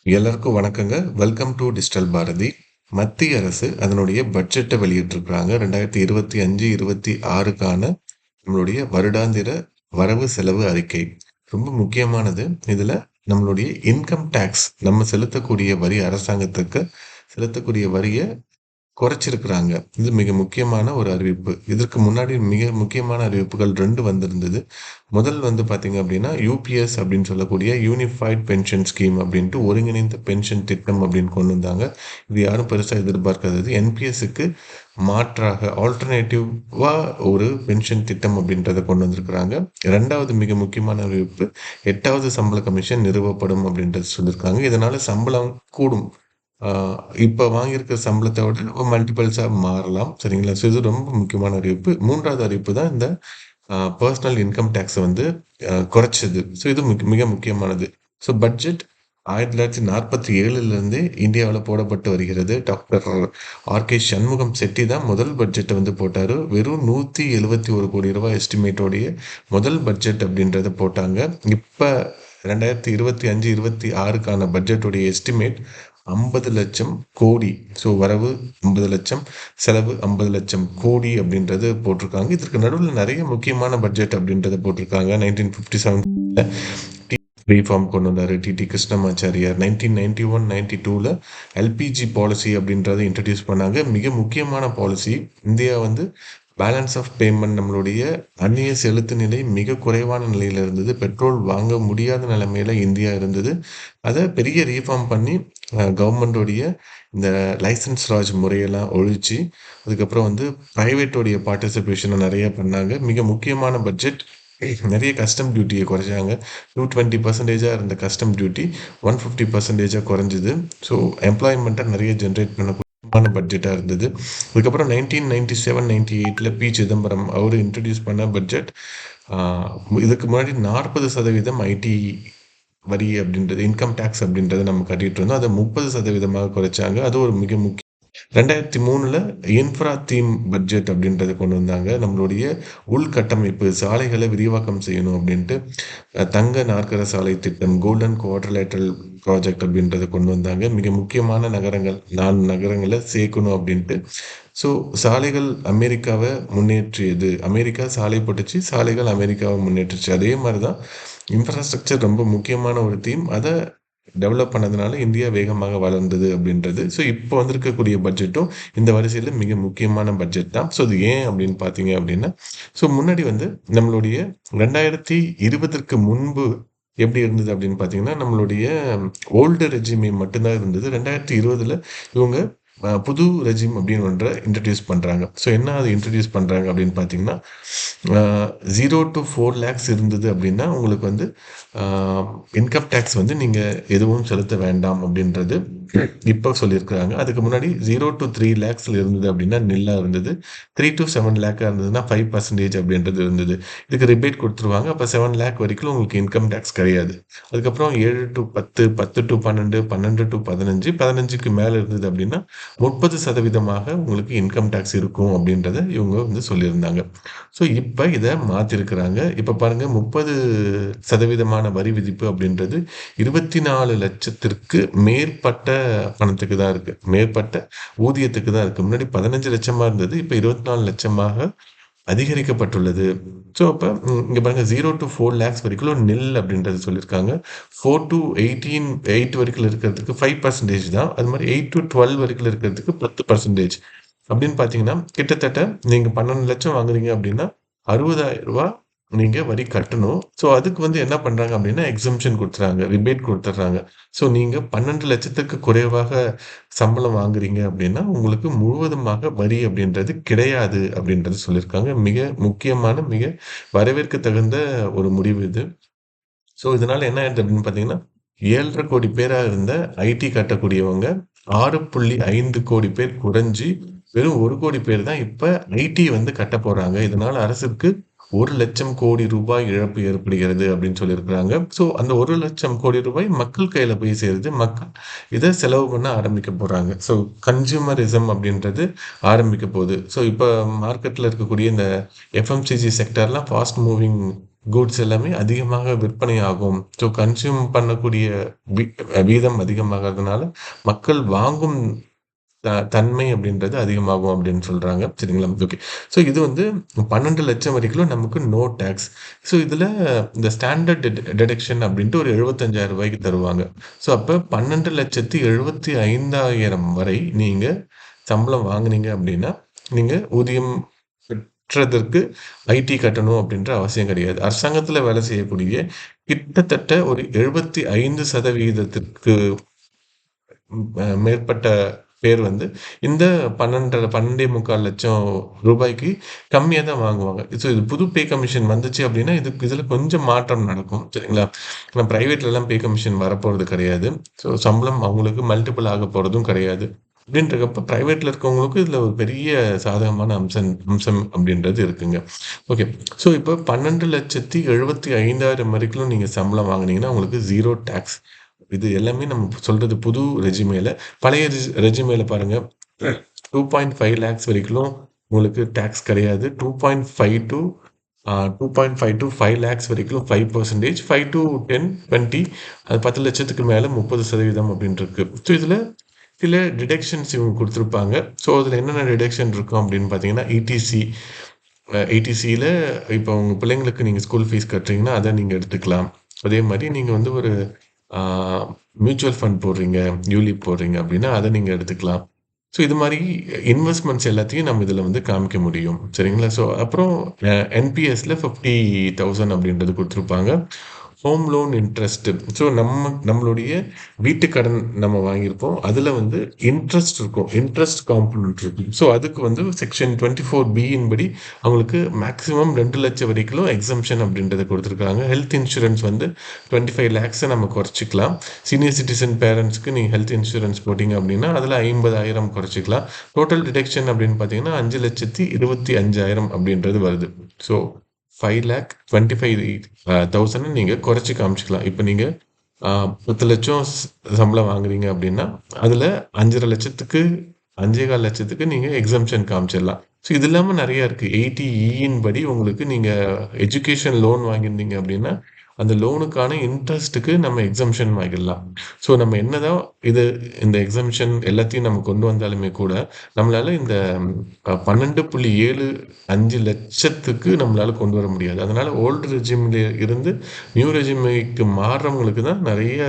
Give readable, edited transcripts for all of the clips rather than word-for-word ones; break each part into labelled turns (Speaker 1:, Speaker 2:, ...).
Speaker 1: எல்லாருக்கும் வணக்கங்க. Welcome to digital Bharathi. மத்திய அரசு அதனுடைய பட்ஜெட்டை வெளியிட்டிருக்கிறாங்க. 2025, 26க்கான நம்மளுடைய வருடாந்திர வரவு செலவு அறிக்கை. ரொம்ப முக்கியமானது. இதுல நம்மளுடைய இன்கம் டேக்ஸ் நம்ம செலுத்தக்கூடிய வரி அரசாங்கத்துக்கு செலுத்தக்கூடிய வரிய குறைச்சிருக்கிறாங்க. இது மிக முக்கியமான ஒரு அறிவிப்பு. இதற்கு முன்னாடி மிக முக்கியமான அறிவிப்புகள் 2 வந்திருந்தது. முதல் வந்து பார்த்தீங்க அப்படின்னா, யுபிஎஸ் அப்படின்னு சொல்லக்கூடிய யூனிஃபைட் பென்ஷன் ஸ்கீம் அப்படின்ட்டு ஒருங்கிணைந்த பென்ஷன் திட்டம் அப்படின்னு கொண்டு வந்தாங்க. இது யாரும் பெருசா எதிர்பார்க்காதது. என்பிஎஸ்க்கு மாற்றாக ஆல்டர்னேட்டிவா ஒரு பென்ஷன் திட்டம் அப்படின்றத கொண்டு வந்திருக்கிறாங்க. 2வது மிக முக்கியமான அறிவிப்பு 8வது சம்பள கமிஷன் நிறுவப்படும் அப்படின்றது சொல்லியிருக்காங்க. இதனால சம்பளம் கூடும். இப்போ வாங்கியிருக்கிற சம்பளத்தை விட மல்டிபிள்ஸாக மாறலாம். சரிங்களா? ஸோ இது ரொம்ப முக்கியமான அறிவிப்பு. 3வது அறிவிப்பு தான் இந்த பர்சனல் இன்கம் டேக்ஸை வந்து குறைச்சது. ஸோ இது மிக முக்கியமானது. ஸோ பட்ஜெட் 1947லேருந்தே இந்தியாவில் போடப்பட்டு வருகிறது. டாக்டர் ஆர்கே சண்முகம் செட்டி தான் முதல் பட்ஜெட்டை வந்து போட்டார். வெறும் 171 கோடி ரூபாய் எஸ்டிமேட்டோடைய முதல் பட்ஜெட் அப்படின்றத போட்டாங்க. இப்போ 2025, 26க்கான பட்ஜெட்டுடைய எஸ்டிமேட் 50 லட்சம் கோடி. ஸோ வரவு 50 லட்சம், செலவு 50 லட்சம் கோடி அப்படின்றது போட்டிருக்காங்க. இதற்கு நடுவில் நிறைய முக்கியமான பட்ஜெட் அப்படின்றத போட்டிருக்காங்க. 1957 ரீஃபார்ம் கொண்டு வந்தார் டிடி கிருஷ்ணமாச்சாரியார். 1991, 92ல் எல்பிஜி பாலிசி அப்படின்றத இன்ட்ரடியூஸ் பண்ணாங்க. மிக முக்கியமான பாலிசி. இந்தியா வந்து பேலன்ஸ் ஆஃப் பேமெண்ட் நம்மளுடைய அந்நிய செலுத்து நிலை மிக குறைவான நிலையில் இருந்தது. பெட்ரோல் வாங்க முடியாத நிலைமையில இந்தியா இருந்தது. அதை பெரிய ரீஃபார்ம் பண்ணி கவர்மெண்டோடைய இந்த லைசன்ஸ் ராஜ் முறையெல்லாம் ஒழிச்சு, அதுக்கப்புறம் வந்து ப்ரைவேட்டோடைய பார்ட்டிசிபேஷனை நிறைய பண்ணாங்க. மிக முக்கியமான பட்ஜெட். நிறைய கஸ்டம் டியூட்டியை குறைச்சாங்க. 220% இருந்த கஸ்டம் டியூட்டி 150% குறைஞ்சிது. ஸோ எம்ப்ளாய்மெண்ட்டை நிறைய ஜென்ரேட் பண்ண பட்ஜெட்டாக இருந்தது. அதுக்கப்புறம் 1997, 98ல் பி சிதம்பரம் அவர் இன்ட்ரடியூஸ் பண்ண பட்ஜெட். இதுக்கு முன்னாடி 40% ஐடி வரி அப்படின்றது, இன்கம் டேக்ஸ் அப்படின்றத நம்ம கட்டிட்டு இருந்தோம். அதை 30% குறைச்சாங்க. அது ஒரு மிக முக்கிய 2003ல் இன்ஃப்ரா தீம் பட்ஜெட் அப்படின்றத கொண்டு வந்தாங்க. நம்மளுடைய உள்கட்டமைப்பு சாலைகளை விரிவாக்கம் செய்யணும் அப்படின்ட்டு தங்க நாற்கர சாலை திட்டம், கோல்டன் குவாட்ரிலேட்டரல் ப்ராஜெக்ட் அப்படின்றத கொண்டு வந்தாங்க. மிக முக்கியமான நகரங்கள் 4 நகரங்களை சேர்க்கணும் அப்படின்ட்டு. ஸோ சாலைகள் அமெரிக்காவை முன்னேற்றியது. அமெரிக்கா சாலை போட்டுச்சு, சாலைகள் அமெரிக்காவை முன்னேற்றுச்சு. அதே மாதிரி தான் இன்ஃப்ராஸ்ட்ரக்சர் ரொம்ப முக்கியமான ஒரு தீம். அதை டெவலப் பண்ணதுனால இந்தியா வேகமாக வளர்ந்தது அப்படின்றது. ஸோ இப்போ வந்திருக்கக்கூடிய பட்ஜெட்டும் இந்த வரிசையில் மிக முக்கியமான பட்ஜெட் தான். ஸோ இது ஏன் அப்படின்னு பார்த்தீங்க அப்படின்னா, ஸோ முன்னாடி வந்து நம்மளுடைய 2020ற்கு முன்பு எப்படி இருந்தது அப்படின்னு பார்த்தீங்கன்னா, நம்மளுடைய ஓல்டு ரெஜிமே மட்டும்தான் இருந்தது. 2020ல் இவங்க புது ரெஜிம் அப்படின்னு ஒன்றை இன்ட்ரடியூஸ் பண்ணுறாங்க. ஸோ என்ன அது இன்ட்ரடியூஸ் பண்ணுறாங்க அப்படின்னு பார்த்தீங்கன்னா, 0 to 4 lakhs இருந்தது அப்படின்னா உங்களுக்கு வந்து இன்கம் டேக்ஸ் வந்து நீங்கள் எதுவும் செலுத்த வேண்டாம் அப்படின்றது இப்போ சொல்லியிருக்கிறாங்க. அதுக்கு முன்னாடி 0 to 3 lakhs இருந்தது அப்படின்னா நில்லாக இருந்தது. 3 to 7 lakh இருந்ததுன்னா 5% அப்படின்றது இருந்தது. இதுக்கு ரிபேட் கொடுத்துருவாங்க. அப்போ 7 lakh வரைக்கும் உங்களுக்கு இன்கம் டேக்ஸ் கிடையாது. அதுக்கப்புறம் 7 to 10, 10 to 12, 12 to 15, 15க்கு மேலே இருந்தது அப்படின்னா 30% உங்களுக்கு இன்கம் டேக்ஸ் இருக்கும் அப்படின்றத இவங்க வந்து சொல்லியிருந்தாங்க. ஸோ இப்போ இதை மாற்றிருக்கிறாங்க. இப்போ பாருங்க 30% வரி விதிப்பு அப்படின்றது 24 லட்சத்திற்கு மேற்பட்ட பணத்துக்கு தான் இருக்கு. மேற்பட்ட ஊதியத்துக்கு தான் இருக்கு. முன்னாடி 15 லட்சமா இருந்தது. இப்போ 24 லட்சமாக அதிகரிக்கப்பட்டுள்ளது. ஸோ அப்போ இங்கே பாருங்க 0 to 4 lakhs வரைக்கும் நில் அப்படின்றது சொல்லியிருக்காங்க. 4 to 8 வரைக்கும் இருக்கிறதுக்கு 5% தான். அது மாதிரி 8 to 12 வரைக்கும் இருக்கிறதுக்கு 10% அப்படின்னு பார்த்தீங்கன்னா, கிட்டத்தட்ட நீங்கள் 12 லட்சம் வாங்குறீங்க அப்படின்னா 60,000 ரூபா நீங்கள் வரி கட்டணும். ஸோ அதுக்கு வந்து என்ன பண்ணுறாங்க அப்படின்னா எக்ஸம்ஷன் கொடுத்துறாங்க, ரிபேட் கொடுத்துட்றாங்க. ஸோ நீங்கள் 12 லட்சத்துக்கு குறைவாக சம்பளம் வாங்குறீங்க அப்படின்னா உங்களுக்கு முழுவதுமாக வரி அப்படின்றது கிடையாது அப்படின்றது சொல்லியிருக்காங்க. மிக முக்கியமான, மிக வரவேற்க தகுந்த ஒரு முடிவு இது. ஸோ இதனால என்ன ஆயிடுது அப்படின்னு பார்த்தீங்கன்னா, 7,5 கோடி பேராக இருந்த ஐடி கட்டக்கூடியவங்க 6.5 கோடி பேர் குறைஞ்சி வெறும் 1 கோடி பேர் தான் இப்ப ஐடி வந்து கட்ட போறாங்க. இதனால அரசுக்கு 1,00,000 கோடி ரூபாய் இழப்பு ஏற்படுகிறது அப்படின்னு சொல்லியிருக்கிறாங்க. ஸோ அந்த 1,00,000 கோடி ரூபாய் மக்கள் கையில போய் சேருது. மக்கள் இத செலவு பண்ண ஆரம்பிக்க போறாங்க. ஸோ கன்சியூமரிசம் அப்படின்றது ஆரம்பிக்க போகுது. ஸோ இப்ப மார்க்கெட்ல இருக்கக்கூடிய இந்த எஃப்எம்சிஜி செக்டார்லாம் ஃபாஸ்ட் மூவிங் கூட்ஸ் எல்லாமே அதிகமாக விற்பனை ஆகும். ஸோ கன்சியூம் பண்ணக்கூடிய வீ வீதம் அதிகமாகறதுனால மக்கள் வாங்கும் தன்மை அப்படின்றது அதிகமாகும் அப்படின்னு சொல்றாங்க. சரிங்களா? ஓகே. ஸோ இது வந்து 12,00,000 வரைக்கும் நமக்கு நோ டாக்ஸ். ஸோ இதுல இந்த ஸ்டாண்டர்ட் டிடக்ஷன் அப்படின்ட்டு ஒரு ரூ. 75,000 தருவாங்க. ஸோ அப்ப 12,75,000 வரை நீங்க சம்பளம் வாங்குனீங்க அப்படின்னா, நீங்க ஊதியம் பெற்றதற்கு ஐடி கட்டணும் அப்படின்ற அவசியம் கிடையாது. அரசாங்கத்துல வேலை செய்யக்கூடிய கிட்டத்தட்ட ஒரு 75% மேற்பட்ட பேர் வந்து இந்த 12.5 லட்சம் ரூபாய்க்கு கம்மியா தான் வாங்குவாங்க. ஸோ இது புது பே கமிஷன் வந்துச்சு அப்படின்னா, இதுல கொஞ்சம் மாற்றம் நடக்கும். சரிங்களா? ஆனா பிரைவேட்லலாம் பே கமிஷன் வரப்போறது கிடையாது. ஸோ சம்பளம் அவங்களுக்கு மல்டிபிள் ஆக போறதும் கிடையாது. அப்படின்றப்ப பிரைவேட்ல இருக்கவங்களுக்கு இதுல ஒரு பெரிய சாதகமான அம்சம் அப்படின்றது இருக்குங்க. ஓகே. ஸோ இப்போ 12,75,000 வரைக்கும் நீங்க சம்பளம் வாங்குனீங்கன்னா, உங்களுக்கு 0 டாக்ஸ். இது எல்லாமே நம்ம சொல்றது புது ரெஜிமேல. பழைய ரெஜிமேல பாருங்க 2.5 லேக்ஸ் வரைக்கும் உங்களுக்கு டாக்ஸ் கிடையாது. 2.5 to 5 லேக்ஸ் வரைக்கும் 5%, 5 to 10, 20 அது 10 லட்சத்துக்கு மேல 30% அப்படின்னு இருக்கு. ஸோ இதுல சில டிடக்ஷன்ஸ் இவங்க கொடுத்துருப்பாங்க. ஸோ அதுல என்னென்ன டிடக்ஷன் இருக்கும் அப்படின்னு பார்த்தீங்கன்னா, இடிசியில இப்போ உங்க பிள்ளைங்களுக்கு நீங்க ஸ்கூல் ஃபீஸ் கட்டுறீங்கன்னா, அதை நீங்க எடுத்துக்கலாம். அதே மாதிரி நீங்க வந்து ஒரு மியூச்சுவல் ஃபண்ட் போடுறீங்க, யூலிப் போடுறீங்க அப்படின்னா அதை நீங்க எடுத்துக்கலாம். ஸோ இது மாதிரி இன்வெஸ்ட்மெண்ட்ஸ் எல்லாத்தையும் நம்ம இதில் வந்து காமிக்க முடியும். சரிங்களா? ஸோ அப்புறம் என்பிஎஸ்ல 50,000 அப்படின்றது கொடுத்துருப்பாங்க. Home loan interest. ஸோ நம்மளுடைய வீட்டு கடன் நம்ம வாங்கியிருப்போம். அதில் வந்து இன்ட்ரெஸ்ட் இருக்கும், இன்ட்ரெஸ்ட் காம்பனன்ட் இருக்கும். ஸோ அதுக்கு வந்து செக்ஷன் 24B படி அவங்களுக்கு மேக்ஸிமம் 2 லட்சம் வரைக்கும் எக்ஸம்ஷன் அப்படின்றத கொடுத்துருக்காங்க. ஹெல்த் இன்சூரன்ஸ் வந்து 25 லேக்ஸை நம்ம குறைச்சிக்கலாம். சீனியர் சிட்டிசன் பேரண்ட்ஸ்க்கு நீங்கள் ஹெல்த் இன்சூரன்ஸ் போட்டிங்க அப்படின்னா அதில் 50,000 குறைச்சிக்கலாம். டோட்டல் டிடக்ஷன் அப்படின்னு பார்த்தீங்கன்னா 5,25,000 அப்படின்றது வருது. ஸோ 5,25,000 நீங்க குறைச்சி காமிச்சிக்கலாம். இப்போ நீங்க 10 லட்சம் சம்பளம் வாங்குறீங்க அப்படின்னா, அதுல 5,5 லட்சத்துக்கு 5,4 லட்சத்துக்கு நீங்க எக்ஸம்ஷன் காமிச்சிடலாம். ஸோ இது இல்லாம நிறைய இருக்கு. 80E படி உங்களுக்கு நீங்க எஜுகேஷன் லோன் வாங்கியிருந்தீங்க அப்படின்னா, அந்த லோனுக்கான இன்ட்ரெஸ்ட்டுக்கு நம்ம எக்ஸம்ஷன் வாங்கிடலாம். ஸோ நம்ம என்னதான் இந்த எக்ஸம்ஷன் எல்லாத்தையும் நம்ம கொண்டு வந்தாலுமே கூட, நம்மளால இந்த 12.75 லட்சத்துக்கு நம்மளால கொண்டு வர முடியாது. அதனால ஓல்டு ரெஜிம்ல இருந்து நியூ ரெஜிமுக்கு மாறுறவங்களுக்கு தான் நிறைய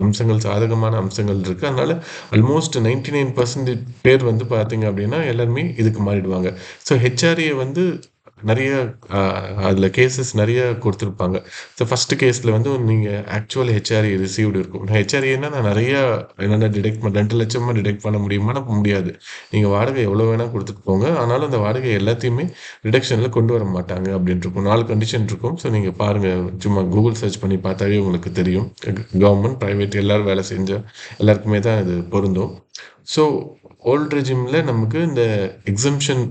Speaker 1: அம்சங்கள், சாதகமான அம்சங்கள் இருக்கு. அதனால ஆல்மோஸ்ட் 99% பேர் வந்து பார்த்தீங்க அப்படின்னா, எல்லாருமே இதுக்கு மாறிடுவாங்க. ஸோ ஹெச்ஆர்ஏ வந்து நிறைய அதில் கேசஸ் நிறைய கொடுத்துருப்பாங்க. ஸோ ஃபர்ஸ்ட் கேஸில் வந்து நீங்கள் ஆக்சுவல் ஹெச்ஆர்ஏ ரிசீவ்டு இருக்கும். ஹெச்ஆர்ஏன்னா நான் நிறையா என்னென்ன டிடெக்ட் 2 லட்சமாக டிடெக்ட் பண்ண முடியுமானா முடியாது. நீங்கள் வாடகை எவ்வளோ வேணால் கொடுத்துட்டு போங்க. ஆனாலும் அந்த வாடகை எல்லாத்தையுமே ரிடக்ஷனில் கொண்டு வர மாட்டாங்க அப்படின்னு இருக்கும். 4 கண்டிஷன் இருக்கும். ஸோ நீங்கள் பாருங்கள், சும்மா கூகுள் சர்ச் பண்ணி பார்த்தாவே உங்களுக்கு தெரியும். கவர்மெண்ட், ப்ரைவேட் எல்லாரும் வேலை செஞ்ச எல்லாருக்குமே தான் இது பொருந்தும். ஸோ ஓல்ட் ரெஜிமில் நமக்கு இந்த எக்ஸம்ஷன்,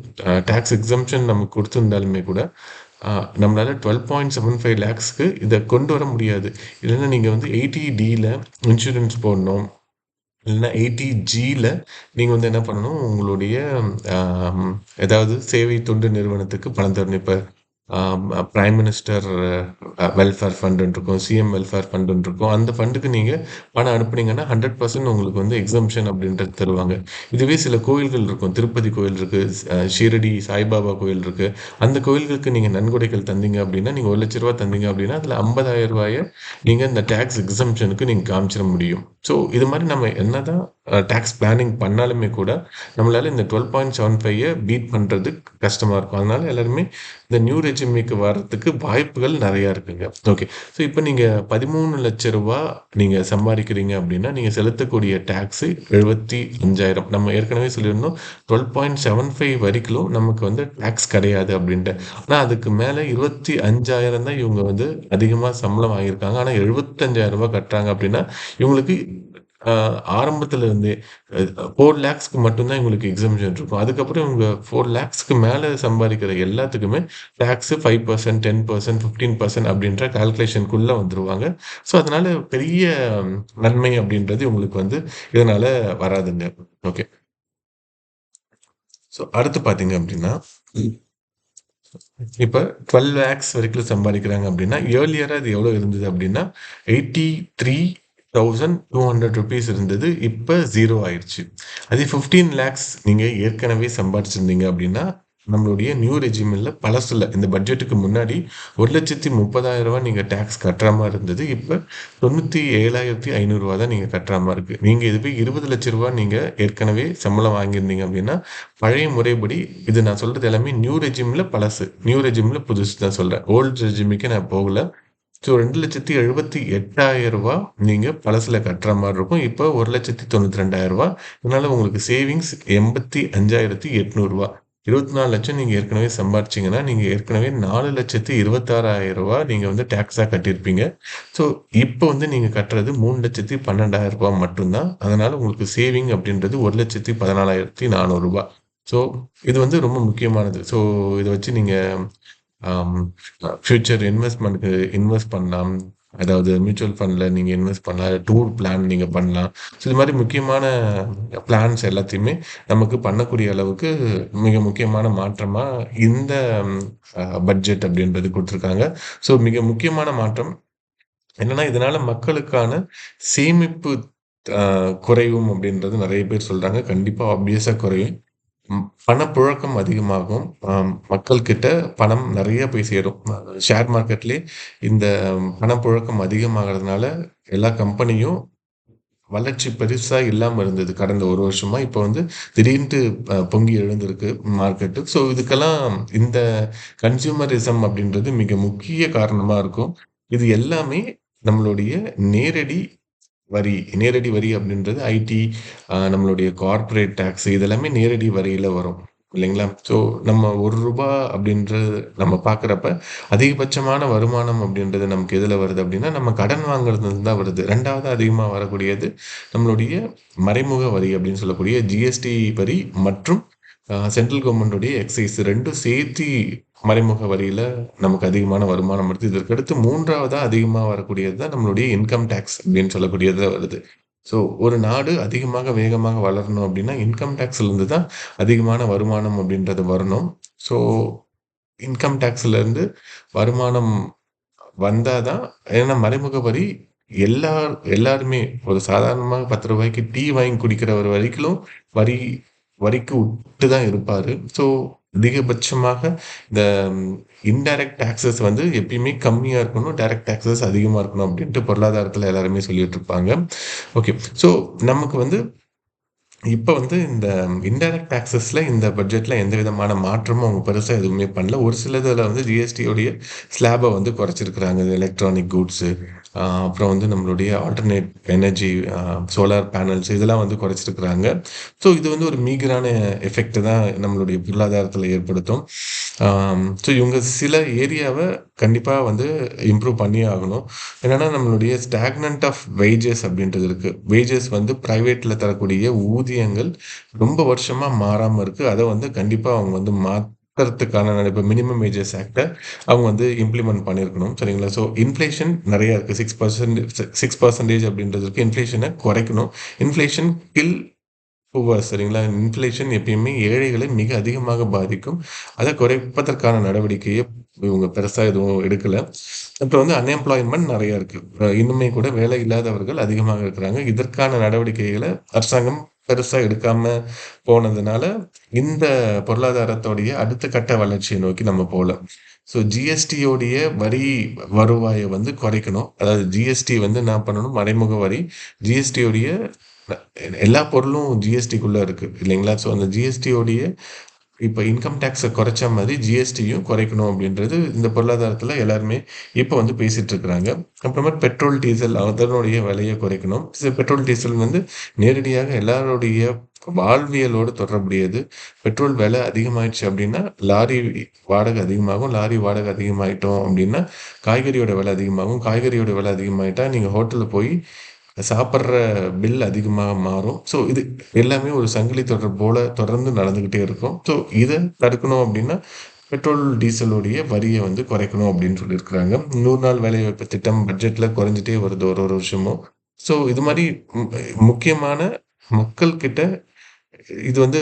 Speaker 1: டேக்ஸ் எக்ஸம்ஷன் நமக்கு கொடுத்துருந்தாலுமே கூட நம்மளால 12.75 லேக்ஸ்க்கு இதை கொண்டு வர முடியாது. இல்லைன்னா நீங்கள் வந்து 80Dல இன்சூரன்ஸ் போடணும். இல்லைன்னா 80Gல நீங்கள் வந்து என்ன பண்ணணும், உங்களுடைய ஏதாவது சேவை தொண்டு நிறுவனத்துக்கு பணம் தரணும். இப்போ பிரைம் மினிஸ்டர் வெல்ஃபேர் ஃபண்டுன்னு இருக்கும், சிஎம் வெல்ஃபேர் ஃபண்டுன்னு இருக்கும். அந்த ஃபண்டுக்கு நீங்கள் பணம் அனுப்புனீங்கன்னா 100% உங்களுக்கு வந்து எக்ஸம்ஷன் அப்படின்றது தருவாங்க. இதுவே சில கோயில்கள் இருக்கும். திருப்பதி கோயில் இருக்குது, ஷீரடி சாய்பாபா கோயில் இருக்குது. அந்த கோயில்களுக்கு நீங்கள் நன்கொடைகள் தந்தீங்க அப்படின்னா, நீங்கள் 1,00,000 ரூபா தந்தீங்க அப்படின்னா அதில் 50,000 ரூபாயை நீங்கள் இந்த டேக்ஸ் எக்ஸம்ஷனுக்கு நீங்கள் காமிச்சிட முடியும். ஸோ இது மாதிரி நம்ம என்னதான் டேக்ஸ் பிளானிங் பண்ணாலுமே கூட நம்மளால இந்த 12.75 பீட் பண்ணுறது கஷ்டமாக இருக்கும். அதனால எல்லாருமே இந்த நியூ ரெஜிமுக்கு வர்றதுக்கு வாய்ப்புகள் நிறையா இருக்குங்க. ஓகே. ஸோ இப்போ நீங்கள் 13 லட்ச ரூபா நீங்கள் சம்பாதிக்கிறீங்க அப்படின்னா நீங்கள் செலுத்தக்கூடிய டேக்ஸு 75,000. நம்ம ஏற்கனவே சொல்லியிருந்தோம் 12.75 வரைக்கும் நமக்கு வந்து டேக்ஸ் கிடையாது அப்படின்ட்டு. ஆனால் அதுக்கு மேலே 25,000 தான் இவங்க வந்து அதிகமாக சம்பளம் வாங்கியிருக்காங்க. ஆனால் 75,000 ரூபாய் கட்டுறாங்க அப்படின்னா இவங்களுக்கு ஆரம்பத்துல இருந்தே 4 லேக்ஸ்க்கு மட்டும் தான் இவங்களுக்கு எக்ஸம்ஷன் இருக்கும். அதுக்கப்புறம் இவங்க 4 லேக்ஸ்க்கு மேல சம்பாதிக்கிற எல்லாத்துக்குமே டாக்ஸ் 5%, 10%, 15% அப்படின்ற கால்குலேஷனுக்குள்ள வந்துருவாங்க. ஸோ அதனால பெரிய நன்மை அப்படின்றது இவங்களுக்கு வந்து இதனால வராதுங்க. ஓகே. ஸோ அடுத்து பார்த்தீங்க அப்படின்னா, இப்ப 12 லேக்ஸ் வரைக்கும் சம்பாதிக்கிறாங்க அப்படின்னா, இயர்லியரா அது எவ்வளோ இருந்தது அப்படின்னா, 83,200 ரூபீஸ் இருந்தது. இப்ப 0 ஆயிருச்சு. அதே 15 லேக்ஸ் நீங்க ஏற்கனவே சம்பாதிச்சிருந்தீங்க அப்படின்னா, நம்மளுடைய நியூ ரெஜிமென்ட்ல பழசுல இந்த பட்ஜெட்டுக்கு முன்னாடி ரூ. 1,30,30,000 நீங்க டாக்ஸ் கட்டுற மாரி இருந்தது. இப்ப ரூ. 97,500 தான் நீங்க கட்டுற மாரி இருக்கு. நீங்க இதுவே ரூ. 20,00,000 நீங்க ஏற்கனவே சம்பளம் வாங்கியிருந்தீங்க அப்படின்னா, பழைய முறைப்படி இது நான் சொல்றது எல்லாமே நியூ ரெஜிம்ல பழசு. நியூ ரெஜிம்ல புதுசு தான் சொல்றேன். ஓல்டு ரெஜிமுக்கு நான் போகல. ஸோ ரூ. 2,78,000 நீங்க பழசுல கட்டுற மாரி இருக்கும். இப்போ ரூ. 1,92,000. இதனால உங்களுக்கு சேவிங்ஸ் ரூ. 85,800. 24 லட்சம் நீங்க ஏற்கனவே சம்பாரிச்சீங்கன்னா, நீங்க ஏற்கனவே ரூ. 4,26,000 நீங்க வந்து டாக்ஸா கட்டியிருப்பீங்க. ஸோ இப்போ வந்து நீங்க கட்டுறது ரூ. 3,12,000 மட்டும் தான். அதனால உங்களுக்கு சேவிங் அப்படின்றது ரூ. 1,14,400. ஸோ இது வந்து ரொம்ப முக்கியமானது. ஸோ இத வச்சு நீங்க ஆம், ஃபியூச்சர் இன்வெஸ்ட்மெண்ட்க்கு இன்வெஸ்ட் பண்ணலாம். அதாவது மியூச்சுவல் ஃபண்ட்ல நீங்க இன்வெஸ்ட் பண்ணலாம். டூர் பிளான் நீங்க பண்ணலாம். ஸோ இது மாரி முக்கியமான பிளான்ஸ் எல்லாத்தையுமே நமக்கு பண்ணக்கூடிய அளவுக்கு மிக முக்கியமான மாற்றமா இந்த பட்ஜெட் அப்படின்றது குடுத்துருக்காங்க. ஸோ மிக முக்கியமான மாற்றம் என்னன்னா, இதனால மக்களுக்கான சேமிப்பு அ குறையும் அப்படின்றது நெறைய பேர் சொல்றாங்க. கண்டிப்பா ஆப்வியஸா குறையும். பணப்புழக்கம் அதிகமாகும். மக்கள் கிட்ட பணம் நெறைய போய் சேரும். ஷேர் மார்க்கெட்லயே இந்த பணப்புழக்கம் அதிகமாகறதுனால எல்லா கம்பெனியும் வளர்ச்சி பெருசா இல்லாம இருந்தது கடந்த 1 வருஷமா. இப்ப வந்து திடீர்ன்ட்டு பொங்கி எழுந்திருக்கு மார்க்கெட்டு. ஸோ இதுக்கெல்லாம் இந்த கன்சியூமரிசம் அப்படின்றது மிக முக்கிய காரணமா இருக்கும். இது எல்லாமே நம்மளுடைய நேரடி வரி. நேரடி வரி அப்படின்றது ஐடி, நம்மளுடைய கார்ப்பரேட் டாக்ஸ் இதெல்லாமே நேரடி வரியில வரும். இல்லைங்களா? ஸோ நம்ம ரூ. 1 அப்படின்றது நம்ம பார்க்குறப்ப, அதிகபட்சமான வருமானம் அப்படின்றது நமக்கு எதுல வருது அப்படின்னா, நம்ம கடன் வாங்குறதுலருந்து தான் வருது. 2வது அதிகமா வரக்கூடியது நம்மளுடைய மறைமுக வரி அப்படின்னு சொல்லக்கூடிய ஜிஎஸ்டி வரி மற்றும் சென்ட்ரல் கவர்மெண்ட்டுடைய எக்சைஸ் 2ம் சேர்த்தி மறைமுக வரியில நமக்கு அதிகமான வருமானம் வருது. இதற்கடுத்து 3வதா அதிகமா வரக்கூடியது தான் நம்மளுடைய இன்கம் டாக்ஸ் அப்படின்னு சொல்லக்கூடியதுல வருது. ஸோ ஒரு நாடு அதிகமாக வேகமாக வளரணும் அப்படின்னா, இன்கம் டாக்ஸ்லேருந்து தான் அதிகமான வருமானம் அப்படின்றது வரணும். ஸோ இன்கம் டாக்ஸ்லேருந்து வருமானம் வந்தா தான் ஏன்னா மறைமுக வரி எல்லாருமே ஒரு சாதாரணமா ரூ. 10க்கு டீ வாங்கி குடிக்கிறவர் வரைக்கும் வரி வரிக்கு உட்டு தான் இருப்பாரு. ஸோ அதிகபட்சமாக இந்த இன்டைரக்ட் டாக்ஸஸ் வந்து எப்பயுமே கம்மியா இருக்கணும். டைரக்ட் டாக்ஸஸ் அதிகமா இருக்கணும் அப்படின்ட்டு பொருளாதாரத்துல எல்லாருமே சொல்லிட்டு இருப்பாங்க. ஓகே. ஸோ நமக்கு வந்து இப்ப வந்து இந்த இன்டைரக்ட் டாக்ஸஸ்ல இந்த பட்ஜெட்ல எந்த விதமான மாற்றமும் அவங்க பெருசா எதுவுமே பண்ணல. ஒரு சிலதுல வந்து ஜிஎஸ்டியோடைய ஸ்லாப வந்து குறைச்சிருக்கிறாங்க. இந்த எலக்ட்ரானிக் கூட்ஸு, அப்புறம் வந்து நம்மளுடைய ஆல்டர்னேட் எனர்ஜி, சோலார் பேனல்ஸ் இதெல்லாம் வந்து குறைச்சிருக்கிறாங்க. ஸோ இது வந்து ஒரு மீகரான எஃபெக்ட் தான் நம்மளுடைய பொருளாதாரத்துல ஏற்படுத்தும். ஸோ இவங்க சில ஏரியாவ கண்டிப்பா வந்து இம்ப்ரூவ் பண்ணியே ஆகணும். என்னன்னா நம்மளுடைய ஸ்டாக்னன்ட் ஆஃப் வேஜஸ் அப்படின்றது இருக்கு. வேஜஸ் வந்து பிரைவேட்ல தரக்கூடிய ஊதியங்கள் ரொம்ப வருஷமா மாறாம இருக்கு. அத வந்து கண்டிப்பா அவங்க வந்து மாத்துறதுக்கான இப்ப மினிமம் வேஜஸ் ஆக்ட்ட அவங்க வந்து இம்ப்ளிமெண்ட் பண்ணியிருக்கணும். சரிங்களா? ஸோ இன்ஃப்ளேஷன் நெறைய இருக்கு. 6% அப்படின்றது இருக்கு. இன்ஃப்ளேஷன குறைக்கணும். இன்ஃப்ளேஷன் கில் புவர் சரிங்களா? இன்ஃப்ளேஷன் எப்பயுமே ஏழைகளை மிக அதிகமாக பாதிக்கும். அத குறைப்பதற்கான நடவடிக்கைய இவங்க பெருசா எதுவும் எடுக்கல. அப்புறம் வந்து அன்எம்ப்ளாய்மென்ட் நெறைய இருக்கு. இன்னுமே கூட வேலை இல்லாதவர்கள் அதிகமாக இருக்கிறாங்க. இதற்கான நடவடிக்கைகள அரசாங்கம் பெருசா எடுக்காம போனதுனால, இந்த பொருளாதாரத்தோடைய அடுத்த கட்ட வளர்ச்சிய நோக்கி நம்ம போல. ஸோ ஜிஎஸ்டியோடைய வரி வருவாய வந்து குறைக்கணும். அதாவது ஜிஎஸ்டி வந்து என்ன பண்ணணும்? மறைமுக வரி. ஜிஎஸ்டியோடைய எல்லா பொருளும் ஜிஎஸ்டிக்குள்ள இருக்கு இல்லைங்களா? ஸோ அந்த ஜிஎஸ்டியோடைய இப்ப இன்கம் டாக்ஸ குறைச்ச மாதிரி ஜிஎஸ்டியும் குறைக்கணும் அப்படின்றது இந்த பொருளாதாரத்துல எல்லாருமே இப்ப வந்து பேசிட்டு இருக்கிறாங்க. அப்புறமா பெட்ரோல், டீசல் அதனுடைய விலைய குறைக்கணும். பெட்ரோல், டீசல் வந்து நேரடியாக எல்லாருடைய வாழ்வியலோடு தொடர்புடையது. பெட்ரோல் விலை அதிகமாயிடுச்சு அப்படின்னா, லாரி வாடகை அதிகமாகும். லாரி வாடகை அதிகமாயிட்டோம் அப்படின்னா, காய்கறியோட விலை அதிகமாகும். காய்கறியோட விலை அதிகமாயிட்டா, நீங்க ஹோட்டல்ல போய் சாப்பிட்ற பில் அதிகமா மாறும். ஸோ இது எல்லாமே ஒரு சங்கிலி தொடர் போல தொடர்ந்து நடந்துகிட்டே இருக்கும். ஸோ இத தடுக்கணும் அப்படின்னா, பெட்ரோல், டீசலுடைய வரிய வந்து குறைக்கணும் அப்படின்னு சொல்லியிருக்கிறாங்க. 100 நாள் வேலைவாய்ப்பு திட்டம் பட்ஜெட்ல குறைஞ்சுட்டே வருது ஒரு ஒரு வருஷமும். ஸோ இது மாரி ம் முக்கியமான மக்கள் கிட்ட இது வந்து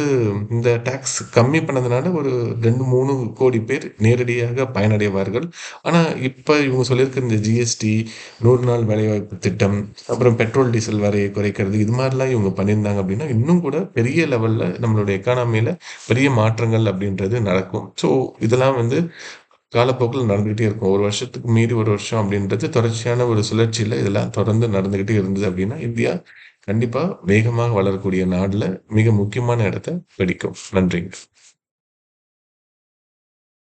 Speaker 1: இந்த டாக்ஸ் கம்மி பண்ணதுனால ஒரு 2, 3 கோடி பேர் நேரடியாக பயனடைவார்கள். ஆனா, இப்ப இவங்க சொல்லியிருக்கிற இந்த ஜிஎஸ்டி, 100 நாள் வேலைவாய்ப்பு திட்டம், அப்புறம் பெட்ரோல், டீசல் வரைய குறைக்கிறது, இது மாரிலாம் இவங்க பண்ணியிருந்தாங்க அப்படின்னா, இன்னும் கூட பெரிய லெவல்ல நம்மளுடைய எக்கானமில பெரிய மாற்றங்கள் அப்படின்றது நடக்கும். ஸோ, இதெல்லாம் வந்து காலப்போக்குல நடந்துகிட்டே இருக்கும். ஒரு வருஷத்துக்கு மீறி ஒரு வருஷம் அப்படின்றது தொடர்ச்சியான ஒரு சுழற்சியில இதெல்லாம் தொடர்ந்து நடந்துகிட்டே இருந்தது அப்படின்னா, இந்தியா கண்டிப்பா வேகமாக வளரக்கூடிய நாடுல மிக முக்கியமான இடத்த பிடிக்கும். நன்றிங்க.